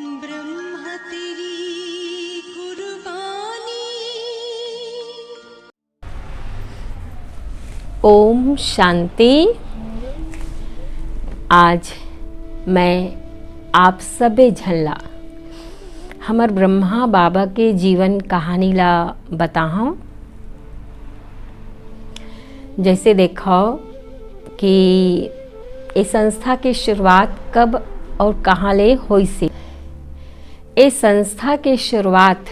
ब्रह्म तेरी कुर्बानी। ओम शांति। आज मैं आप सबे झल्ला हमार ब्रह्मा बाबा के जीवन कहानी ला बताऊं। जैसे देखो कि इस संस्था की शुरुआत कब और कहाँ ले हुई से। इस संस्था की शुरुआत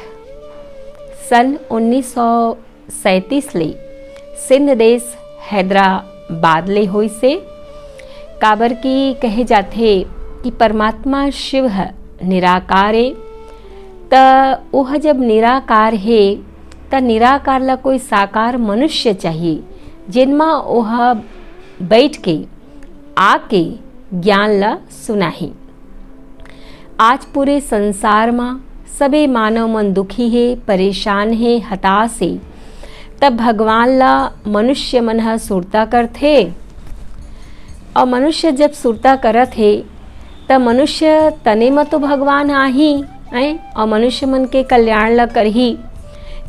सन 1937 ले सिंध देश हैदराबाद ले हुई से। काबर की कहे जाते कि परमात्मा शिव है, निराकार है। त वह जब निराकार है त निराकार ला कोई साकार मनुष्य चाहिए जिनमा वह बैठ के आके ज्ञान ला सुनाही। आज पूरे संसार में सभी मानव मन दुखी है, परेशान है, हताश है। तब भगवान ला मनुष्य मन ह सुरता करथे और मनुष्य जब सुरता करत है तब मनुष्य तने में तो भगवान आही और मनुष्य मन के कल्याण ला करही।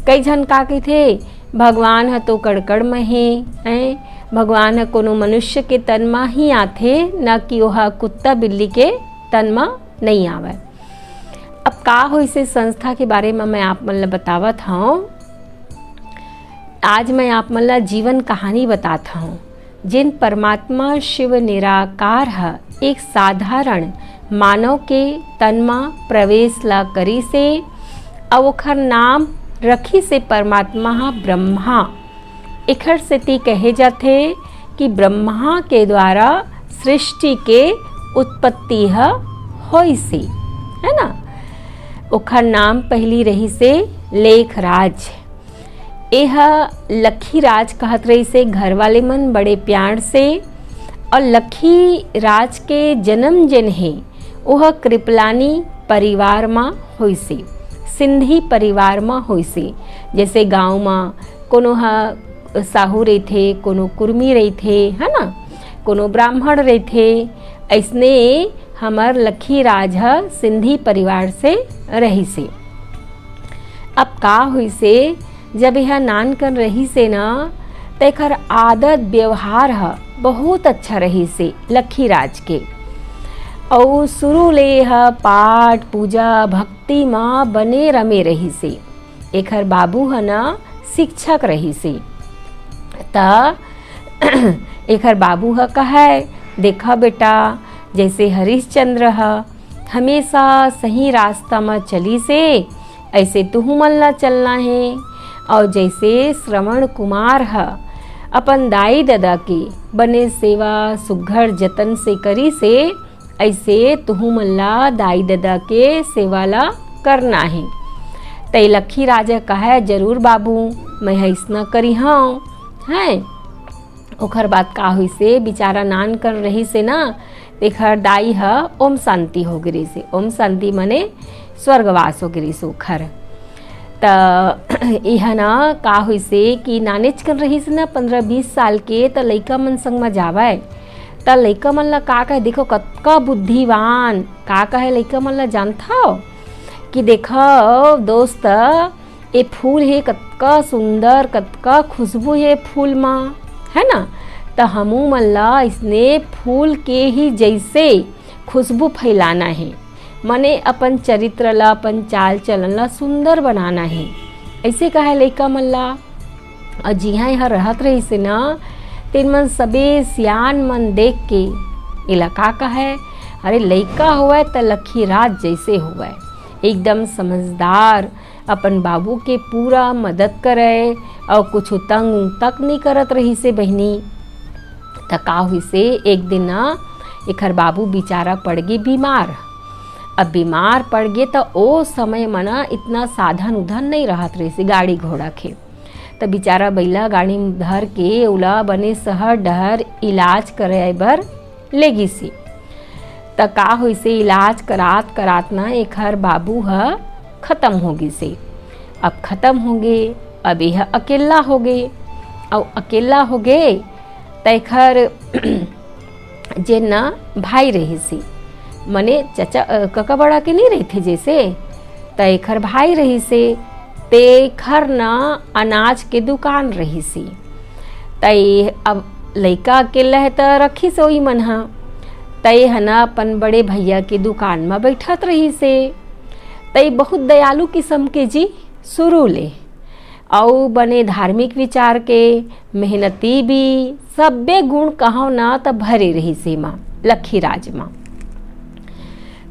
कई झन का कहथे भगवान ह तो कड़कड़ में है, भगवान ह कोनो मनुष्य के तन में ही आथे, न कि वह कुत्ता बिल्ली के तन में नहीं आवे। अब का हो इसे संस्था के बारे में मैं आप मन ला बतावत हूँ। आज मैं आप मन ला जीवन कहानी बताता हूँ जिन परमात्मा शिव निराकार है एक साधारण मानव के तन में प्रवेश ला करी से और ओखर नाम रखी से परमात्मा ब्रह्मा। इखर से ती कहे जाते कि ब्रह्मा के द्वारा सृष्टि के उत्पत्ति होई से, है ना। ओखर नाम पहली रही से लेखराज। यह लखी राज कहत रही से घर वाले मन बड़े प्यार से। और लखी राज के जन्म जन है वह कृपलानी परिवार में हुई से, सिंधी परिवार में हुई से। जैसे गांव में कोनो साहू रही थे, कोनो कुर्मी रही थे, है ना, कोनो ब्राह्मण रही थे। ऐसने हमार लखी राज सिंधी परिवार से रही से। अब का हुई से जब यह नानकन रही से ना तेखर आदत व्यवहार बहुत अच्छा रही से लखी राज के। और शुरू ले पाठ पूजा भक्ति माँ बने रमे रही से। एखर बाबू ना शिक्षक रही से। त एखर बाबू कहे देखा बेटा जैसे हरिश्चंद्र हमेशा सही रास्ता में चली से ऐसे तुहू मन ला चलना है। और जैसे श्रवण कुमार अपन दाई दादा की बने सेवा सुघर जतन से करी से ऐसे तुहू मन ला दाई दादा के सेवा ला करना है। तय लखी राजा कहे जरूर बाबू मैं ऐसना करी हाँ है। ओखर बात का हुई से बेचारा नान कर रही से ना तेखर दाई ओम शांति हो गिरी से। ओम शांति मने स्वर्गवास हो गिरी से ओखर। त यह ना का हुई से कि नानेच कर रही से ना 15-20 साल के त लइका मन संग में जावे त लइका मन ला का कहे देखो कतका बुद्धिवान का कहे लइका मन ला जानता हो कि देखो दोस्त ये फूल है कतका सुंदर कतका खुशबू है फूल में, है ना। त हमू मन ला इसने फूल के ही जैसे खुशबू फैलाना है, मने अपन चरित्र ला अपन चाल चलन ला सुंदर बनाना है। ऐसे कहे लइका मन ला। और जी हाँ यहाँ रहत रही से ना तेन मन सबे सियान मन देख के इलाका का है अरे लइका हुआ त लखी राज जैसे हुआ, एकदम समझदार, अपन बाबू के पूरा मदद करे और कुछ तंग तक नहीं करत रही से बहनी। त का हुई से एक दिन ना एखर बाबू बेचारा पड़ गई बीमार। अब बीमार पड़ गए तो ओ समय मना इतना साधन उधन नहीं रहत रही से गाड़ी घोड़ा के। तो बेचारा बैला गाड़ी धर के उला बने शहर डहर इलाज करे बर लेगी से। त का हुई से इलाज करात करात ना एखर बाबू खत्म हो गई से। अब खत्म हो गए, अब यह अकेला हो गए। और अकेला हो गए तो एखर जे ना भाई रही सी मने चचा कका बड़ा के नहीं रही थे जैसे, त एखर भाई रही से, ते एखर ना अनाज के दुकान रही सी। तई अब लइका अकेला है त रखी से वही मन हा, तई हना अपन बड़े भैया की दुकान में बैठत रही से। तई बहुत दयालु किस्म के जी शुरू ले, और बने धार्मिक विचार के, मेहनती भी, सबे गुण कहो ना त भरे रही से माँ लखीराज माँ।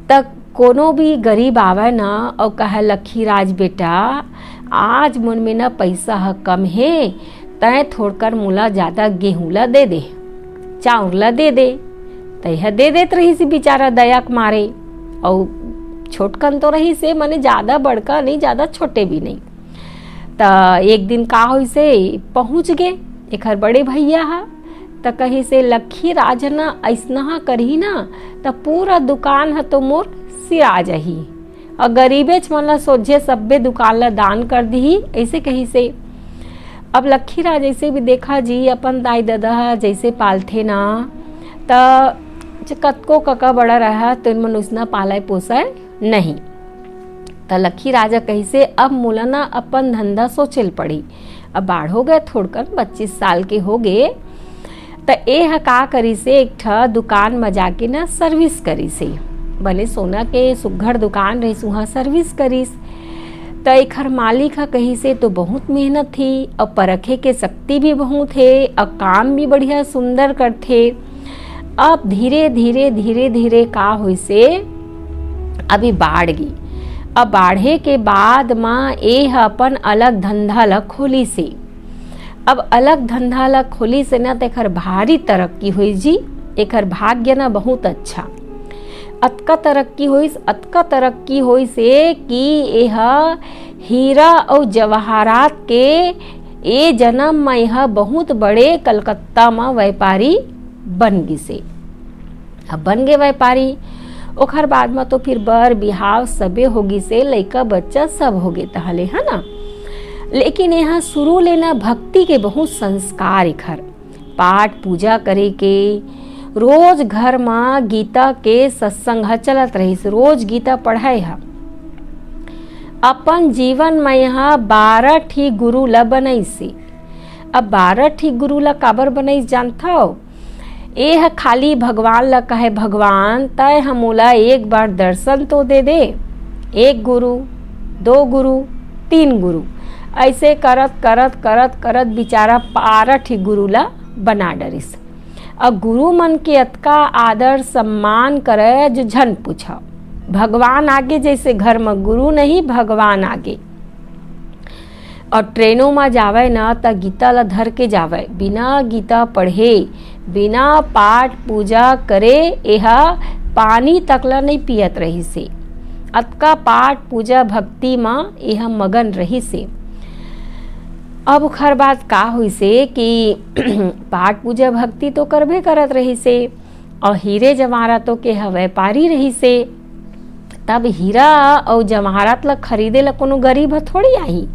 तक कोनो भी गरीब आवे ना और कहे लखीराज बेटा आज मन में ना पैसा है कम है, तय थोड़कर मुला ज़्यादा गेहूँ ला दे दे, चाउर ला दे दे। तय दे देत रही सी बेचारा दया के मारे, और छोटकन तो रही से, मने ज़्यादा बड़का नहीं ज़्यादा छोटे भी नहीं। त एक दिन का हो से पहुँच गे एखर बड़े भैया हा, त कही से लखीराज ना ऐसना करही ना त पूरा दुकान है तो मोर सिरा जाही, और गरीबे मन ला सोझे सब्बे दुकान ला दान कर दी, ऐसे कही से। अब लखीराज ऐसे भी देखा जी अपन दाई दादा जैसे पालथे ना, त कतको कका बड़ा रहा तो इन मनुष्य पालाय पोसाय नहीं। त लखीराज कही से अब मोला ना अपन धंधा सोचल पड़ी, अब बाढ़ हो गए थोड़कर 25 साल के हो गए। त ए का करी से एक ठा दुकान में जाके ना सर्विस करी से, बने सोना के सुघड़ दुकान रही वहाँ सर्विस करीस। त एखर मालिक कही से तो बहुत मेहनत थी, और परखे के शक्ति भी बहुत है, और काम भी बढ़िया सुंदर करथे। अब धीरे धीरे धीरे धीरे का हुई से अभी बाढ़ गई। अब बाढ़े के बाद माँ ए अपन अलग धंधा ला खोली से। अब अलग धंधा ला खोली से ना तेखर भारी तरक्की हुई जी, एखर भाग्य ना बहुत अच्छा। अतका तरक्की हुई से कि यह हीरा और जवाहरात के ए जन्म में यह बहुत बड़े कलकत्ता में व्यापारी बन गई से। अब बन गए व्यापारी, ओखर बाद में तो फिर बर बिहाव सबे होगी से, लइका बच्चा सब हो गए तहले है ना। लेकिन यहाँ शुरू लेना भक्ति के बहुत संस्कार, एखर पाठ पूजा करे के, रोज घर में गीता के सत्संग चलत रही, रोज गीता पढ़ाए हा। अपन जीवन में यहाँ 12 ठी गुरु ला बनई से। अब 12 ठी गुरु ला काबर बनई जानता हो? एह खाली भगवान ला कहे भगवान तय हमोला एक बार दर्शन तो दे दे। 1 गुरु 2 गुरु 3 गुरु ऐसे करत करत करत करत बेचारा 12 ठी गुरु ला बना डरिस। अब गुरु मन के अतका आदर सम्मान करे जो झन पूछा। भगवान आगे जैसे घर में गुरु नहीं, भगवान आगे। और ट्रेनों में जावे ना त गीता ला धर के जावे, बिना गीता पढ़े बिना पाठ पूजा करे यह पानी तकला नहीं पियत रही से। अतका पाठ पूजा भक्ति में यह मगन रही से। अब खर बात का हुई से कि पाठ पूजा भक्ति तो करबे करत रही से, और हीरे जवाहरातों के व्यापारी रही से। तब हीरा और जवाहरात ला खरीदे ला कोनो गरीब थोड़ी आई।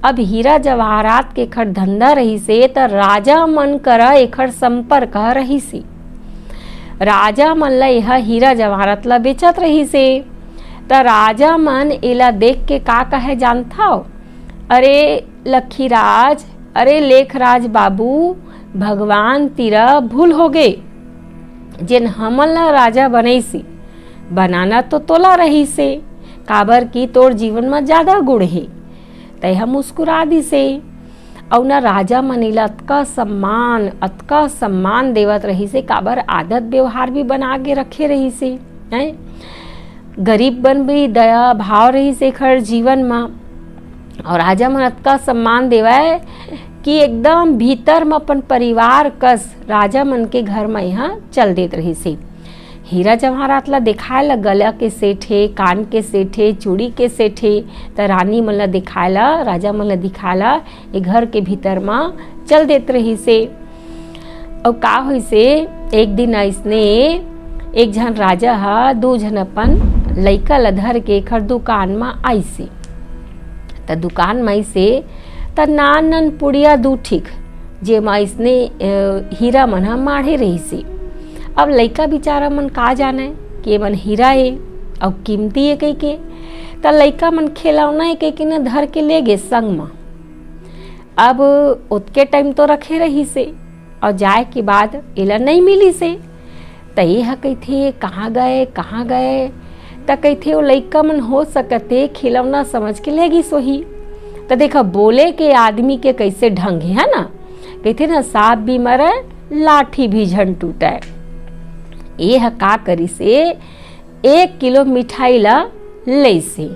अब हीरा जवाहरात के खर धंधा रही से त राजा मन करा एखर संपर्क रही से। राजा मन ला यह हीरा जवाहरात ला बेचत रही से। त राजा मन एला देख के का कहे जानता हो? अरे लखीराज, अरे लेखराज बाबू, भगवान तेरा भूल हो गए, जिन हमन ला राजा बनई सी, बनाना तो तोला रही से, काबर की तोर जीवन में ज्यादा गुण है। तय हम मुस्कुरा दी से। और ना राजा मनीला अतका सम्मान देवत रही से, काबर आदत व्यवहार भी बना के रखे रही से हैं। गरीब बन भी दया भाव रही से खर जीवन में। और राजा मन अतका सम्मान देवाए कि एकदम भीतर में अपन परिवार कस राजा मन के घर में यहाँ चल देत रही से। हीरा जवाहरात ला दिखाए ला गला के सेठे, कान के सेठे, चूड़ी के सेठे, त रानी मन ला दिखाए ला, राजा मन ला दिखाए ला ये घर के भीतर में चल देत रही से। और का हुई से एक दिन ऐसने एक झन राजा हा 2 झन अपन लइका ला धर के खर दुकान में आई से। त दुकान में से त नान पुड़िया 2 ठीक जे में ऐसने हीरा मन हा माढ़े रही से। अब लइका बेचारा मन का जाने कि मन हीरा है और कीमती है कह के। त लइका मन खिलौना है कह के न धर के ले गे संग में। अब उतके टाइम तो रखे रही से और जाए के बाद इला नहीं मिली से। त यह कहथे कहाँ गए त कहथे वो लइका मन हो सकते खिलौना समझ के लेगी सोही। तो देखा बोले के आदमी के कैसे ढंग है ना, कहते ना सांप भी मरे लाठी भी झन टूटे। ये का करी से 1 किलो मिठाई ला ले से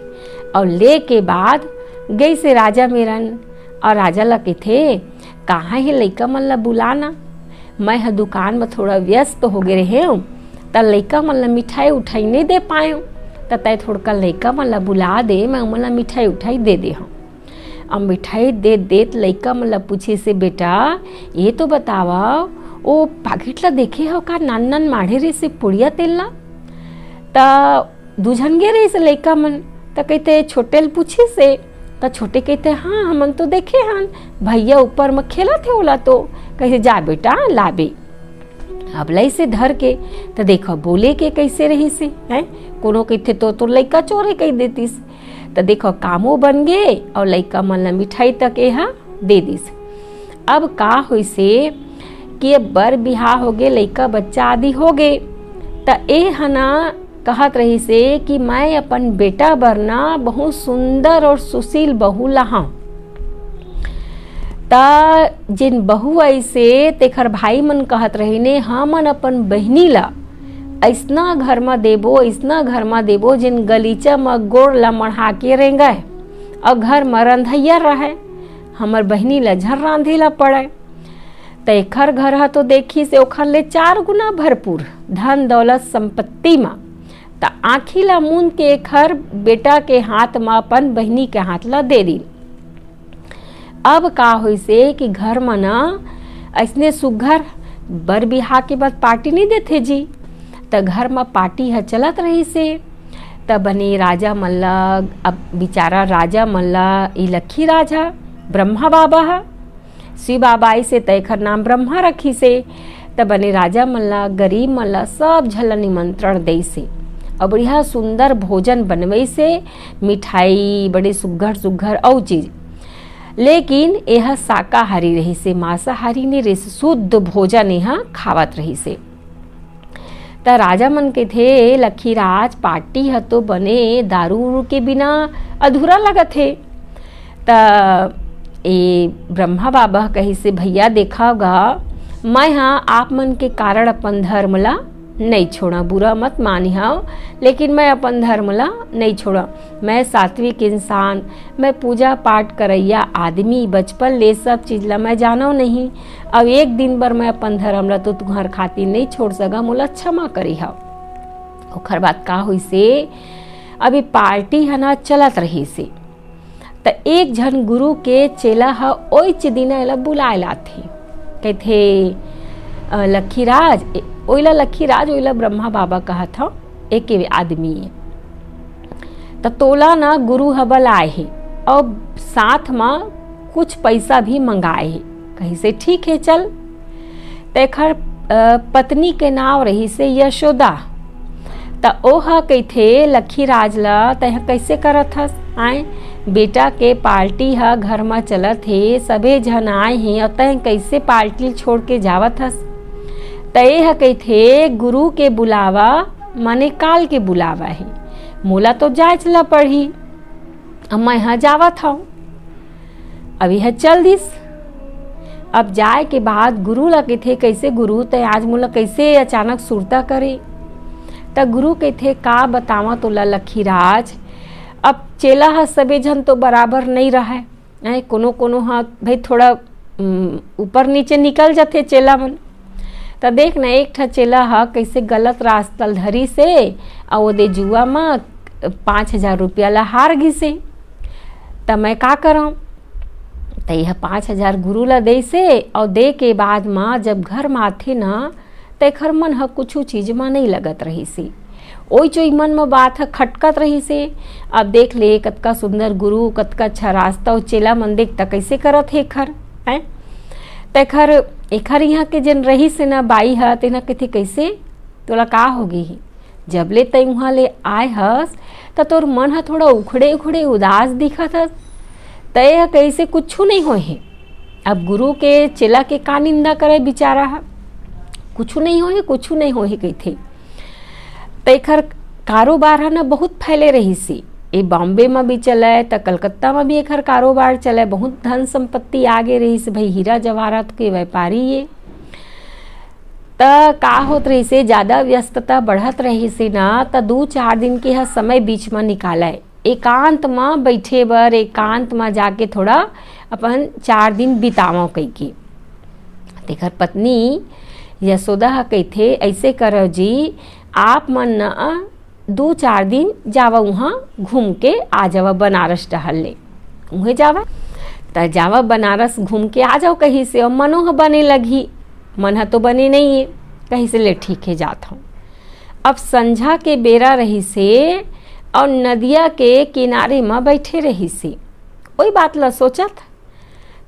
और ले के बाद गई से राजा मेरन। और राजा ला कहथे कहाँ है लइका मन ला बुलाना, मैं ह दुकान में थोड़ा व्यस्त हो गए रहे हूँ त लइका मन ला मिठाई उठाई नहीं दे पाए हूँ। त तय थोड़ा लइका मन ला बुला दे, मैं उमन ला मिठाई उठाई दे दे हूँ। अब मिठाई दे देत लइका मन ला पूछे से बेटा ये तो बतावा ओ पाकिट ला देखे हो का नान नान माढ़े रे से पुड़िया तेल ला। त दूझन गे रही से लइका मन। त कहते छोटे ल पूछे से त छोटे कहते हाँ हमन तो देखे हन भैया ऊपर में खेला थे ओला। तो कैसे जा बेटा लाबे। अब लई से धर के तो देखो बोले के कैसे रही से है, कोनो कहते तो लइका चोरे कह देतीस। तो देखो कामो बन गए और लइका मन ला मिठाई तक यह दे दिस। अब का हुई से कि अब बर बिहार हो गए, लइका बच्चा आदि हो गए। त ए हना कहत रही से कि मैं अपन बेटा बरना बहुत सुंदर और सुशील बहू लहा। त जिन बहू ऐसे तेखर भाई मन कहत रही ने हमन अपन बहनी ला ऐसना घर में देबो, ऐसना घर में देबो जिन गलीचा में गोड़ ला मढ़ा के रेंगे और घर में रंधैया रहे, हमर बहनी ला झर रांधे ला पड़े। तेखर घर हा तो देखी से ओखर ले 4 गुना भरपूर धन दौलत संपत्ति में। त आँखी ला मूंद के खर बेटा के हाथ में अपन बहनी के हाथ ला दे दी। अब का हुई से कि घर में ना ऐसने सुघर बर बिहा के बाद पार्टी नहीं देते जी। त घर में पार्टी है चलत रही से। त बने राजा मल्ला, अब बेचारा राजा मल्ला ई लखी राजा ब्रह्मा बाबा है, शिव बाबा से तयखर नाम ब्रह्मा रखी से। त बने राजा मल्ला गरीब मल्ला सब झल निमंत्रण दे से और बढ़िया सुंदर भोजन बनवे से, मिठाई बड़े सुघर सुघर और चीज। लेकिन यह शाकाहारी रही से, मांसाहारी ने रही से, शुद्ध भोजन यह खावत रही से। त राजा मन के थे लखीराज पार्टी है तो बने दारू के बिना अधूरा लगत है। त ए ब्रह्मा बाबा कही से भैया देखागा मैं हाँ आप मन के कारण अपन धर्म ला नहीं छोड़ा, बुरा मत मानी हाँ, लेकिन मैं अपन धर्म ला नहीं छोड़ा। मैं सात्विक इंसान, मैं पूजा पाठ करैया आदमी, बचपन ले सब चीज ला मैं जानो नहीं। अब एक दिन बर मैं अपन धर्म ला तो तुम्हार खातिर नहीं छोड़ सका, मोला क्षमा करी हा। ओखर बात का हुई से अभी पार्टी है ना चलत रही से। त एक जन गुरु के चेला हा ओइच दिन एला बुलाए लाथे, कहथे लखीराज ओइला लखीराज ओइला ब्रह्मा बाबा कहा था एक आदमी है। तो तोला ना गुरु हबल आए है और साथ में कुछ पैसा भी मंगाए है। कहीं से ठीक है चल। तेखर पत्नी के नाव रही से यशोदा। त ओहा कहथे लखीराज ला तह कैसे करत हस, आए बेटा के पार्टी हा घर में चलत है, सबे जन आए हैं और तह कैसे पार्टी छोड़ के जावत हस। तय कहथे गुरु के बुलावा माने काल के बुलावा है, मोला तो जाए चला पड़ी, अब मैं यहाँ जावत हूँ। अब यह चल दिस। अब जाए के बाद गुरु ला कहथे कैसे गुरु तय आज मोला कैसे अचानक सुरता करे। त गुरु कहथे का बतावा तोला लखीराज, अब चेला हा सबे जन तो बराबर नहीं रहे, कोनो कोनो हा भाई थोड़ा ऊपर नीचे निकल जाते चेला मन। त देख ना एक ठा चेला हा कैसे गलत रास्ता धरी से और वो दे जुआ में 5000 रुपया ला हार गिसे। त मैं का करऊँ, त यह 5000 गुरु ला दे से और दे के बाद माँ जब घर में आथे ना तेखर मन ह कुछ चीज में नहीं लगत रही सी, ओई चोई मन में बात है खटकत रही से। अब देख ले कतका सुंदर गुरु, कतका अच्छा रास्ता और चेला मन देखता कैसे करत है खर है। तेखर एखर यहाँ के जन रही से ना बाई है तेना कहती कैसे तोला का होगी ही, जबले तय वहाँ ले आए हस त तोर मन ह थोड़ा उखड़े उखड़े उदास दिखत हस, तय ह कैसे कुछू नहीं होए हे। अब गुरु के चेला के का निंदा करे बेचारा ह, कुछू नहीं होए कुछू नहीं होए कहिथे। तैखर कारोबार ह ना बहुत फैले रहिसे, ए बॉम्बे में भी चले त कलकत्ता में भी एखर कारोबार चले, बहुत धन संपत्ति आगे रहिस, भाई हीरा जवाहरात के व्यापारी ये। त का होत रहिसे, ज़्यादा व्यस्तता बढ़त रहिसे ना त 2-4 दिन के ह समय बीच में निकाले, एकांत में बैठे बर, एकांत में जाके थोड़ा अपन 4 दिन बितावो कहिके। तेखर पत्नी यशोदा ह कहिथे ऐसे करो जी, आप मन न 2-4 दिन जावा वहाँ घूम के आ जावा बनारस टहल ले, उहे जावा त जावा बनारस घूम के आ जाओ कहीं से, और मनो ह बने लगी, मन ह तो बने नहीं है, कहीं से ले ठीक है जात हूँ। अब संझा के बेरा रही से और नदिया के किनारे में बैठे रही से, वही बात ला सोचत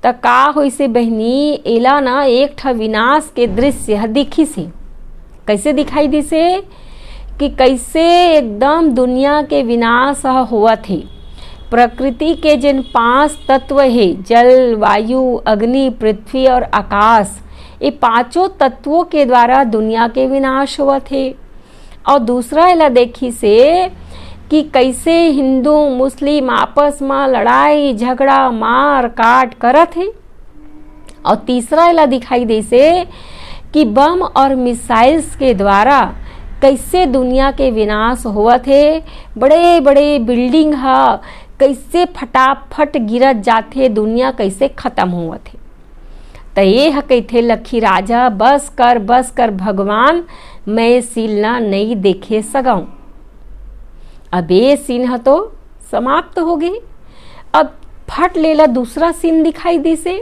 त का होई से बहनी, एला ना एक ठा विनाश के दृश्य दिखी से। कैसे दिखाई दी से कि कैसे एकदम दुनिया के विनाश हुआ थे। प्रकृति के जिन 5 तत्व है, जल वायु अग्नि पृथ्वी और आकाश, ये 5 तत्वों के द्वारा दुनिया के विनाश हुआ थे। और दूसरा एला देखी से कि कैसे हिंदू मुस्लिम आपस में लड़ाई झगड़ा मार काट करत है। और तीसरा एला दिखाई दे से कि बम और मिसाइल्स के द्वारा कैसे दुनिया के विनाश हुआ थे, बड़े बड़े बिल्डिंग हा कैसे फटाफट गिरत जाते, दुनिया कैसे खत्म हुआ थे। तो ये ह कहते लखी राजा बस कर भगवान, मैं सीन ना नहीं देखे सगाऊं। अब ये सीन ह तो समाप्त हो गई। अब फट लेला दूसरा सीन दिखाई दी से,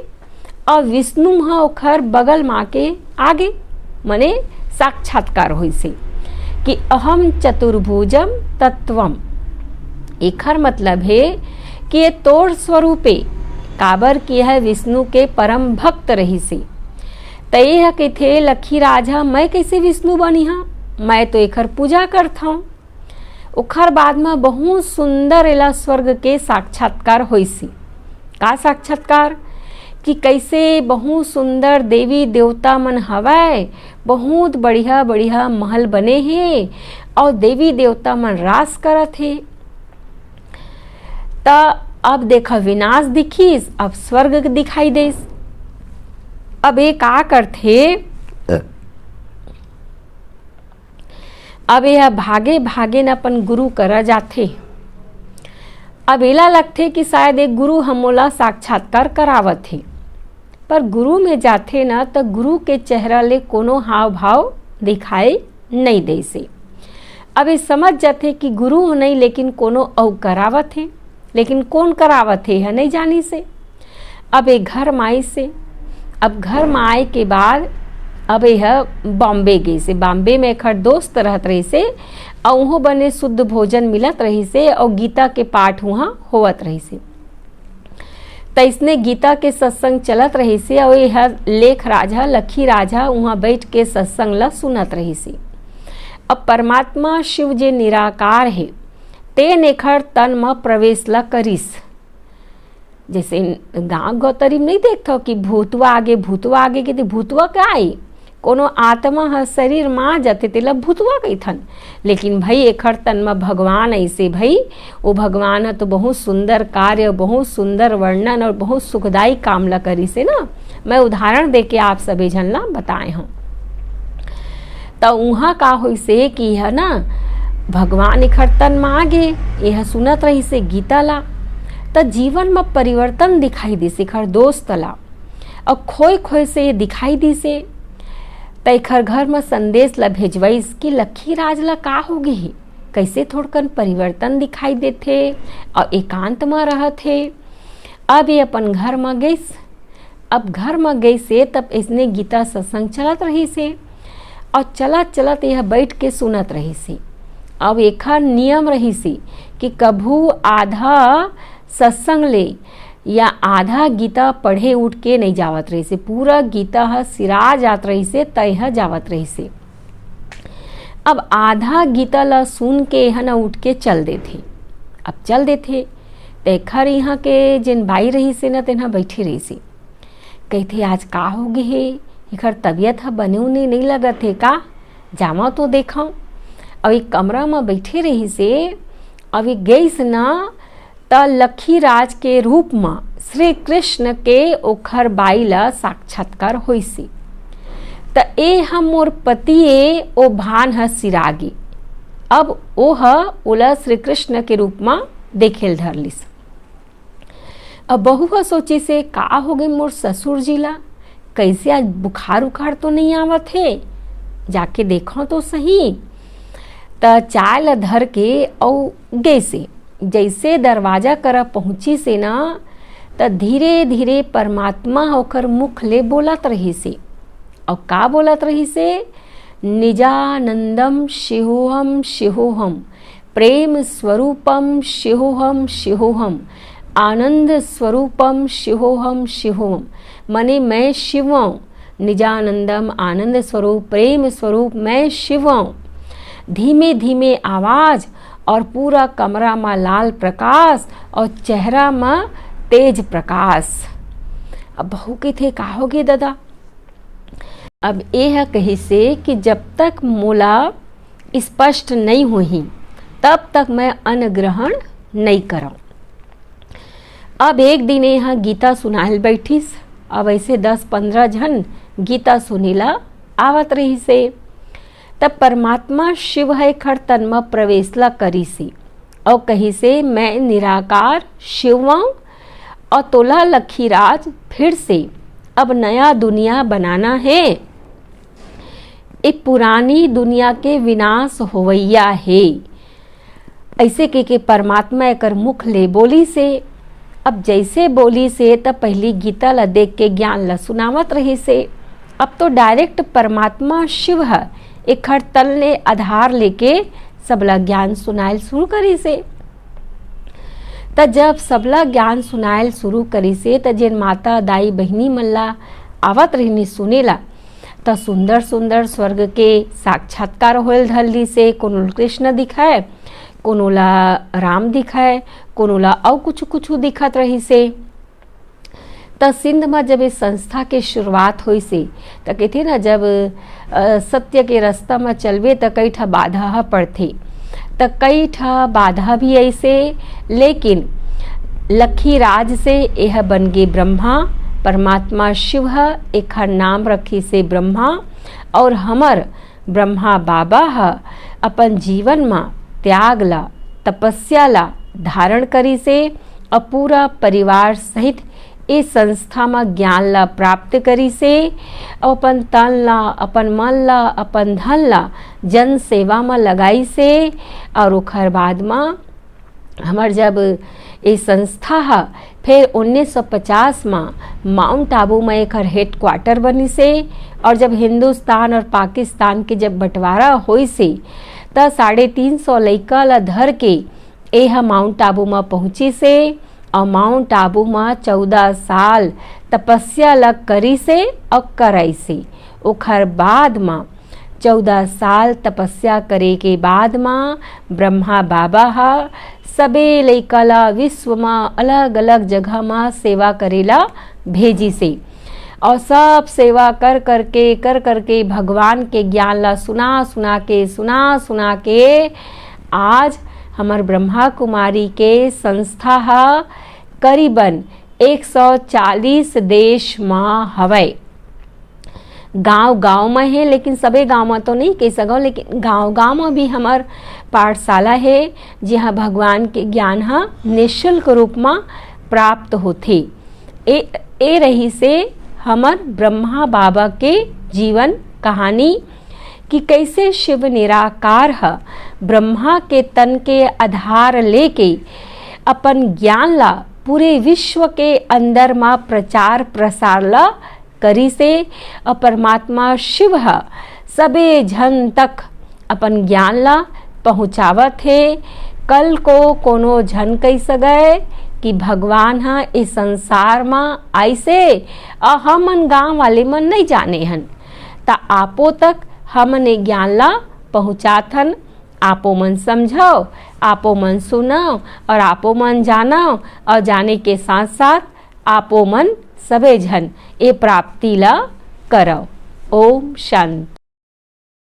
और विष्णु हा ओखर बगल माँ के आगे मने साक्षात्कार हुई से कि अहम चतुर्भुजम तत्वम। एखर मतलब है कि ये तोड़ स्वरूपे काबर की है विष्णु के परम भक्त रही से। तय है कि थे लखी राजा मैं कैसे विष्णु बनी हाँ, मैं तो एखर पूजा करता हूँ। उखर बाद में बहुत सुंदर एला स्वर्ग के साक्षात्कार होई सी। का साक्षात्कार कि कैसे बहुत सुंदर देवी देवता मन हवाए, बहुत बढ़िया बढ़िया महल बने हैं और देवी देवता मन रास करत है। ता अब देखा विनाश दिखीस, अब स्वर्ग दिखाई देस। अब ये का करथे, अब यह भागे भागे न अपन गुरु करा जाथे। अब एला लगथे कि शायद एक गुरु हमोला साक्षात्कार करावत है, पर गुरु में जाथे ना तो गुरु के चेहरा ले कोनो हाव भाव दिखाई नहीं दे से। अब ये समझ जाते कि गुरु नहीं लेकिन कोनो औ करावत है, लेकिन कौन करावत है नहीं जानी से। अब ये घर माई से, अब घर में आए के बाद अब यह बॉम्बे गई से। बॉम्बे में एक दोस्त रहत रही से और वहाँ बने शुद्ध भोजन मिलत रही से और गीता के पाठ वहाँ होवत रही से। तो इसने गीता के सत्संग चलत रही से और यह लेख राजा लखी राजा वहाँ बैठ के सत्संग ला सुनत रही से। अब परमात्मा शिव जे निराकार है ते नेखर तन में प्रवेश ला करिस। जैसे गाँव गौतरी में नहीं देखता कि भूतवा आगे के भूतवा का आई, कोनो आत्मा ह शरीर माँ जाते तेला भूतवा कहीथन, लेकिन भाई एखर तन में भगवान ऐसे भाई वो भगवान है तो बहुत सुंदर कार्य, बहुत सुंदर वर्णन और बहुत सुखदायी काम ला करी से ना। मैं उदाहरण दे के आप सभी जन ला बताए हूँ। तो वहाँ का हुई से कि यह ना भगवान एखर तन में आगे यह सुनत रही से गीता ला, तो जीवन में परिवर्तन दिखाई दी से खर दोस्त ला और खोए खोए से दिखाई दी से। तैखर घर में संदेश ला भेजवाइस कि लखी राज ला का हो गई, कैसे थोड़कन परिवर्तन दिखाई देते और एकांत में रहते। अब ये अपन घर में गईस। अब घर में गई से तब इसने गीता सत्संग चलत रही से और चलत चलत यह बैठ के सुनत रही से। अब एक नियम रही से कि कभू आधा सत्संग ले या आधा गीता पढ़े उठ के नहीं जावत रही से, पूरा गीता सिरा जात रही से तय जावत रही से। अब आधा गीता ला सुन के है ना उठ के चल देथे। अब चल देथे तेखर यहाँ के जिन बाई रही से ना तेना बैठी रही से, कहथे आज का हो गे हे, एकर तबीयत ह बने उने नहीं लगत हे का, जामा तो देखा। अब एक कमरा में बैठे रही से, अब एक गईस ना त लखीराज के रूप में श्री कृष्ण के ओखर बाई ला साक्षात्कार होइसी। त ए हम मोर पतिए ओ भान ह सिरागी। अब ओह ओला श्री कृष्ण के रूप में देखेल धरलिस। अब बहू ह सोची से का हो गए मोर ससुर जी ला, कैसे आज बुखार उखार तो नहीं आवत है, जाके देखो तो सही। त चाय ला धर के औ गैसे जैसे दरवाजा कर पहुंची से ना त धीरे धीरे परमात्मा होकर मुख ले बोलत रही से। और का बोलत रही से, निजानंदम शिहोहम शिहोहम, प्रेम स्वरूपम शिहोहम शिहोहम, आनंद स्वरूपम शिहोहम शिहोहम। मने मैं शिव हूँ, निजानंदम आनंद स्वरूप प्रेम स्वरूप मैं शिव हूँ। धीमे धीमे आवाज और पूरा कमरा में लाल प्रकाश और चेहरा में तेज प्रकाश। अब बहू के थे का हो गए दादा। अब यह कही से कि जब तक मोला स्पष्ट नहीं हुई तब तक मैं अन्न ग्रहण नहीं करूं। अब एक दिन यहाँ गीता सुनाल बैठीस। अब ऐसे 10-15 जन गीता सुनीला आवत रही से। तब परमात्मा शिव है खड़ तन में प्रवेशला करी सी और कही से मैं निराकार शिव हूं और तोला लखीराज फिर से अब नया दुनिया बनाना है। एक पुरानी दुनिया के विनाश होवैया है। ऐसे के परमात्मा एकर मुख ले बोली से। अब जैसे बोली से तब पहली गीता ला देख के ज्ञान ला सुनावत रही से। अब तो डायरेक्ट परमात्मा शिव है एक हर तल ने आधार लेके सबला ज्ञान सुनायल शुरू करी से। त जब सबला ज्ञान सुनायल शुरू करी से त जिन माता दाई बहनी मल्ला आवत रहनी सुनेला त सुंदर सुंदर स्वर्ग के साक्षात्कार होल धरली से। कोनो कृष्ण दिखाए, कोनो ला राम दिखाए, कोनो ला और कुछ दिखत रही से। त सिंध में जब इस संस्था के शुरुआत हुई से त कहते ना जब सत्य के रास्ता में चलवे त कई ठा बाधा पड़थे, त कई ठा बाधा भी ऐसे। लेकिन लखीराज से यह बन गए ब्रह्मा। परमात्मा शिव है एक नाम रखी से ब्रह्मा। और हमर ब्रह्मा बाबा है अपन जीवन में त्याग ला तपस्या ला धारण करी से और पूरा परिवार सहित इस संस्था में ज्ञान ला प्राप्त करी से और अपन तन ला अपन मन ला अपन धन ला जन सेवा में लगाई से। और ओखर बाद में हमार जब ये संस्था है फिर 1950 में माउंट आबू में एक हेड क्वार्टर बनी से। और जब हिंदुस्तान और पाकिस्तान के जब बंटवारा हुई से त 350 लड़का ला धर के यह माउंट आबू में पहुंची से। और माउंट आबू में 14 साल तपस्या ला करी से और कराई से। ओखर बाद में 14 साल तपस्या करे के बाद में ब्रह्मा बाबा हा सबे लइका ला विश्व में अलग अलग जगह में सेवा करेला भेजी से। और सब सेवा कर करके भगवान के ज्ञान ला सुना के आज हमार ब्रह्मा कुमारी के संस्था हा करीबन 140 देश में हवै। गांव में है, लेकिन सबे गांव में तो नहीं कह सको, लेकिन गांव में भी हमार पाठशाला है जहाँ भगवान के ज्ञान हा निःशुल्क रूप में प्राप्त होते। ए रही से हमार ब्रह्मा बाबा के जीवन कहानी कि कैसे शिव निराकार है ब्रह्मा के तन के आधार लेके अपन ज्ञान ला पूरे विश्व के अंदर में प्रचार प्रसार ला करी से। और परमात्मा शिव है सबे जन तक अपन ज्ञान ला पहुँचावत है। कल को कोनो जन कह सके कि भगवान हा इस संसार में ऐसे हमन गांव वाले मन नहीं जाने हन, ता आपो तक हमने ज्ञान ला पहुँचाथन। आपो मन समझो, आपो मन सुनो और आपो मन जानो, और जाने के साथ साथ आपो मन सबे झन ए प्राप्ति ला करो। ओम शांति।